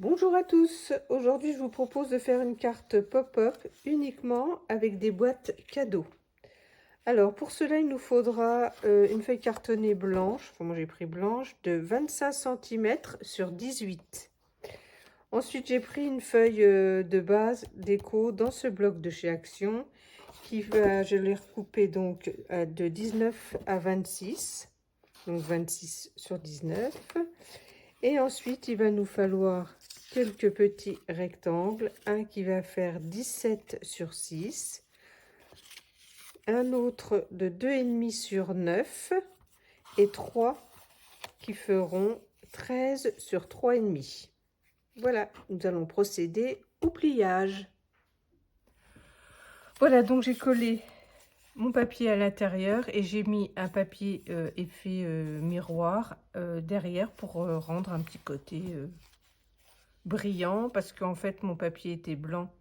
Bonjour à tous, aujourd'hui je vous propose de faire une carte pop-up uniquement avec des boîtes cadeaux. Alors pour cela il nous faudra une feuille cartonnée blanche, moi j'ai pris blanche, de 25 cm sur 18. Ensuite j'ai pris une feuille de base déco dans ce bloc de chez Action, je l'ai recoupé donc de 19 à 26, donc 26 sur 19. Et ensuite, il va nous falloir quelques petits rectangles. Un qui va faire 17 sur 6. Un autre de 2,5 sur 9. Et 3 qui feront 13 sur 3,5. Voilà, nous allons procéder au pliage. Voilà, donc j'ai collé mon papier à l'intérieur et j'ai mis un papier effet miroir derrière pour rendre un petit côté brillant, parce qu'en fait mon papier était blanc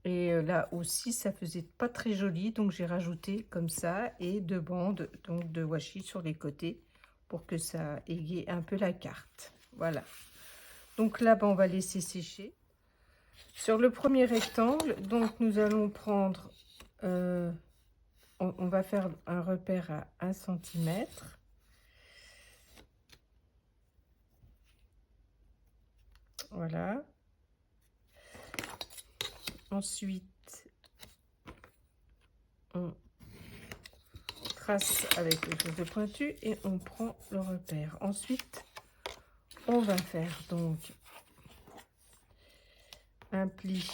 et là aussi ça faisait pas très joli, donc j'ai rajouté comme ça et deux bandes donc de washi sur les côtés pour que ça égaye un peu la carte. Voilà, donc là on va laisser sécher. Sur le premier rectangle, donc nous allons prendre on va faire un repère à 1 cm. Voilà. Ensuite, on trace avec les choses de pointu et on prend le repère. Ensuite, on va faire donc un pli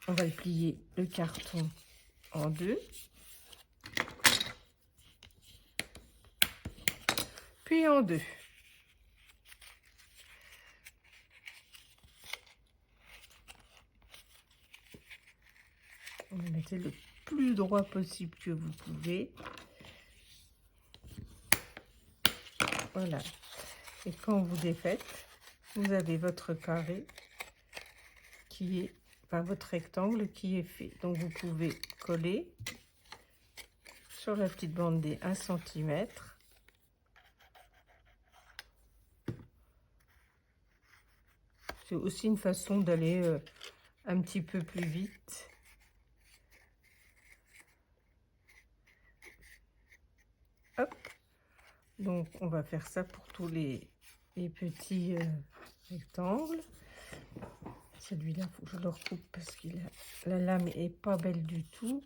on va le plier le carton en deux, puis en deux. Vous mettez le plus droit possible que vous pouvez. Voilà. Et quand vous défaites, vous avez votre carré qui est, enfin votre rectangle qui est fait. Donc vous pouvez coller sur la petite bande des 1 cm. C'est aussi une façon d'aller un petit peu plus vite. Hop. Donc on va faire ça pour tous les petits rectangles. Celui-là, il faut que je le recoupe parce que la lame est pas belle du tout.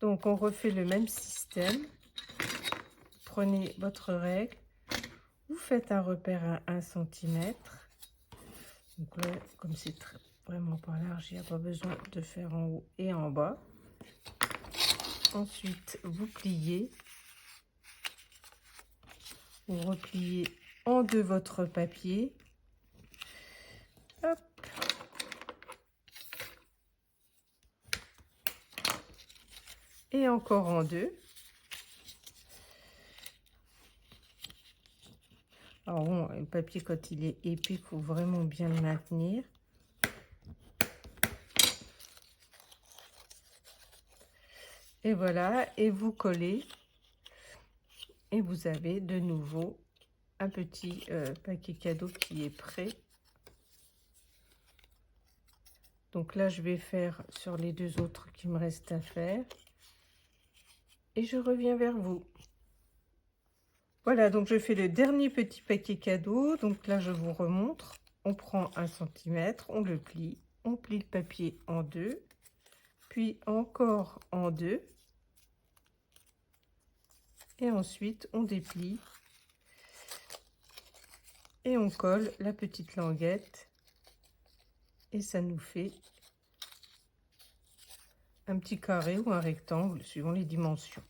Donc on refait le même système. Prenez votre règle, vous faites un repère à 1 cm. Donc là, comme c'est vraiment pas large, il n'y a pas besoin de faire en haut et en bas. Ensuite, vous pliez. Vous repliez en deux votre papier. Hop. Et encore en deux. Alors bon, le papier quand il est épais, il faut vraiment bien le maintenir. Et voilà, et vous collez. Et vous avez de nouveau un petit paquet cadeau qui est prêt. Donc là, je vais faire sur les deux autres qui me restent à faire. Et je reviens vers vous. Voilà, donc je fais le dernier petit paquet cadeau. Donc là, je vous remontre. On prend 1 cm, on le plie. On plie le papier en deux. Puis encore en deux. Et ensuite, on déplie. Et on colle la petite languette. Et ça nous fait un petit carré ou un rectangle, suivant les dimensions.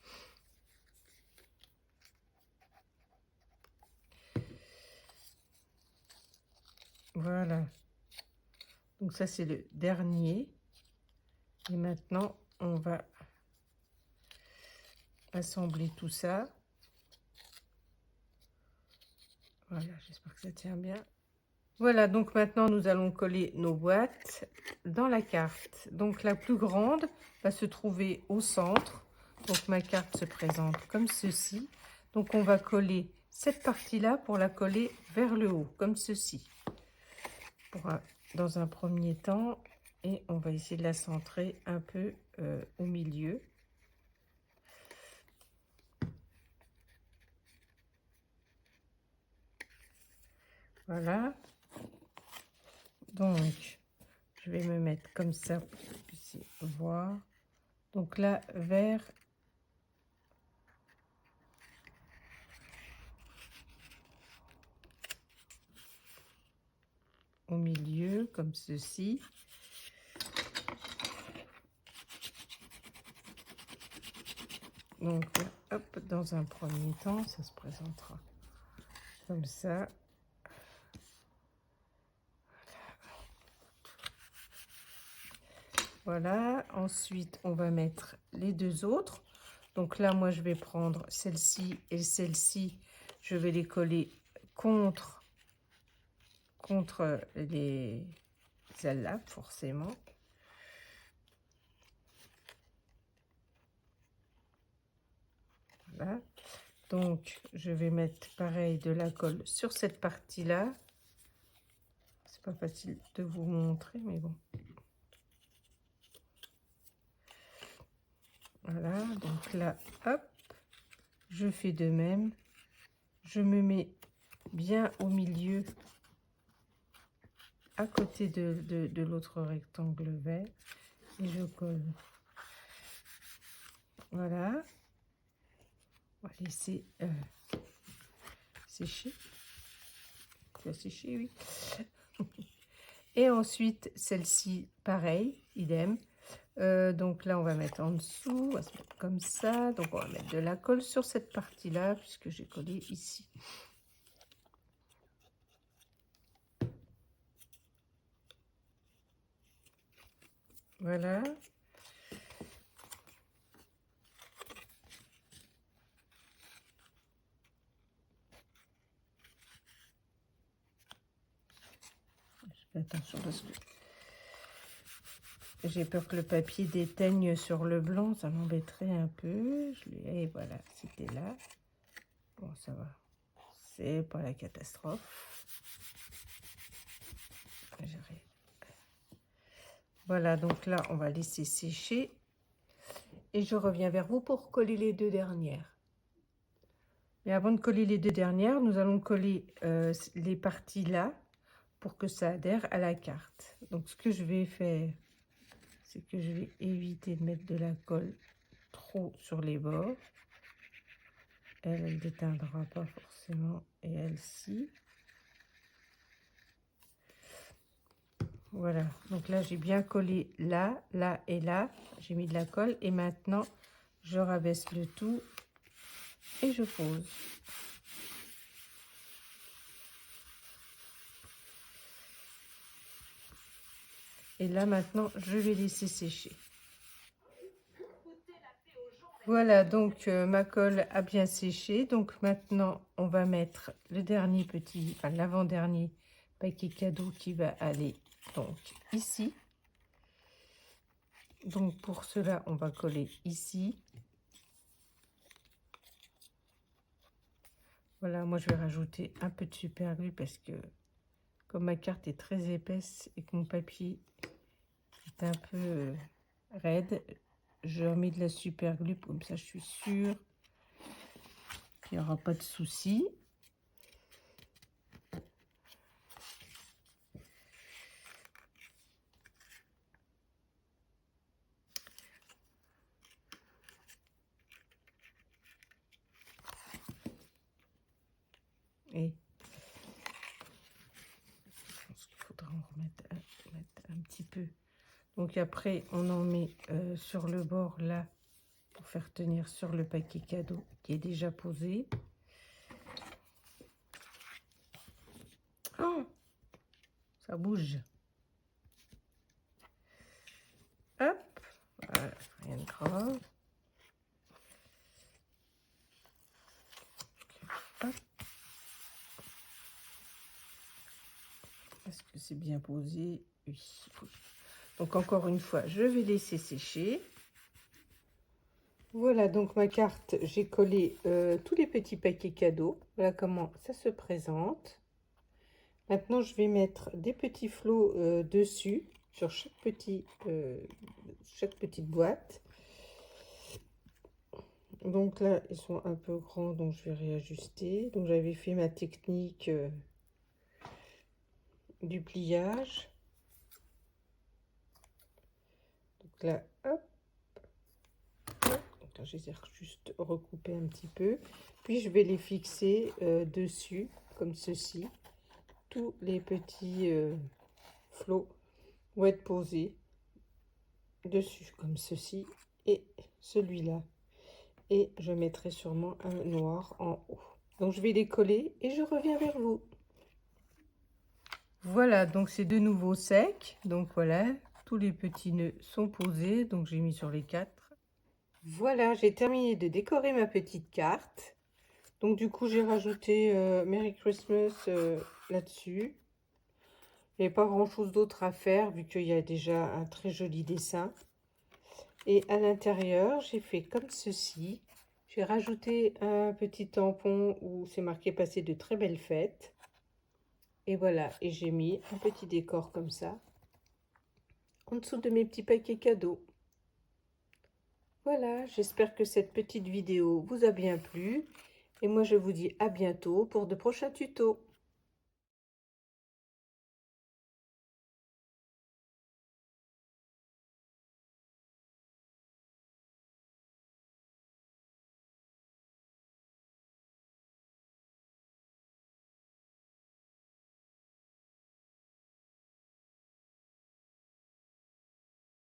Voilà. Donc ça, c'est le dernier. Et maintenant, on va assembler tout ça. Voilà, j'espère que ça tient bien. Voilà, donc maintenant, nous allons coller nos boîtes dans la carte. Donc la plus grande va se trouver au centre. Donc ma carte se présente comme ceci. Donc on va coller cette partie-là pour la coller vers le haut, comme ceci. Dans un premier temps, et on va essayer de la centrer un peu au milieu. Voilà. Donc, je vais me mettre comme ça pour que vous puissiez voir. Donc là, vers au milieu, comme ceci. Donc, hop, dans un premier temps, ça se présentera comme ça. Voilà, ensuite, on va mettre les deux autres. Donc là, moi, je vais prendre celle-ci et celle-ci. Je vais les coller contre les celles-là, forcément. Voilà. Donc, je vais mettre pareil de la colle sur cette partie-là. C'est pas facile de vous montrer, mais bon. Voilà, donc là, hop, je fais de même. Je me mets bien au milieu, à côté de l'autre rectangle vert, et je colle. Voilà. On va laisser sécher. Tu as séché, oui. Et ensuite, celle-ci, pareil, idem. Donc là, on va mettre en dessous, on va se mettre comme ça. Donc, on va mettre de la colle sur cette partie-là, puisque j'ai collé ici. Voilà. Je fais attention parce que j'ai peur que le papier déteigne sur le blanc, ça m'embêterait un peu. Et voilà, c'était là. Bon, ça va. C'est pas la catastrophe. Voilà, donc là, on va laisser sécher. Et je reviens vers vous pour coller les deux dernières. Mais avant de coller les deux dernières, nous allons coller les parties là pour que ça adhère à la carte. Donc, ce que je vais faire, c'est que je vais éviter de mettre de la colle trop sur les bords. Elle ne déteindra pas forcément, et elle-ci. Voilà, donc là, j'ai bien collé là, là et là. J'ai mis de la colle et maintenant, je rabaisse le tout et je pose. Et là, maintenant, je vais laisser sécher. Voilà, donc ma colle a bien séché. Donc maintenant, on va mettre le dernier petit, enfin l'avant-dernier paquet cadeau qui va aller donc ici. Donc pour cela, on va coller ici. Voilà, moi je vais rajouter un peu de super glue parce que comme ma carte est très épaisse et que mon papier est un peu raide, je remets de la super glue, comme ça je suis sûre qu'il n'y aura pas de souci. Et je pense qu'il faudra en remettre un petit peu. Donc après, on en met sur le bord là pour faire tenir sur le paquet cadeau qui est déjà posé. Oh, ça bouge. Hop, voilà, rien de grave. Hop. Est-ce que c'est bien posé? Oui. Donc encore une fois, je vais laisser sécher. Voilà donc ma carte, j'ai collé tous les petits paquets cadeaux. Voilà comment ça se présente. Maintenant, je vais mettre des petits flots dessus, sur chaque petite boîte. Donc là, ils sont un peu grands, donc je vais réajuster. Donc j'avais fait ma technique du pliage. Donc là, hop. Donc là, je les ai juste recoupés un petit peu. Puis je vais les fixer dessus, comme ceci. Tous les petits flots vont être posés dessus, comme ceci. Et celui-là. Et je mettrai sûrement un noir en haut. Donc je vais les coller et je reviens vers vous. Voilà, donc c'est de nouveau sec. Donc voilà, tous les petits nœuds sont posés. Donc j'ai mis sur les 4. Voilà, j'ai terminé de décorer ma petite carte. Donc du coup, j'ai rajouté Merry Christmas là-dessus. Il n'y avait pas grand-chose d'autre à faire vu qu'il y a déjà un très joli dessin. Et à l'intérieur, j'ai fait comme ceci. J'ai rajouté un petit tampon où c'est marqué passer de très belles fêtes. Et voilà, et j'ai mis un petit décor comme ça en dessous de mes petits paquets cadeaux. Voilà, j'espère que cette petite vidéo vous a bien plu. Et moi, je vous dis à bientôt pour de prochains tutos.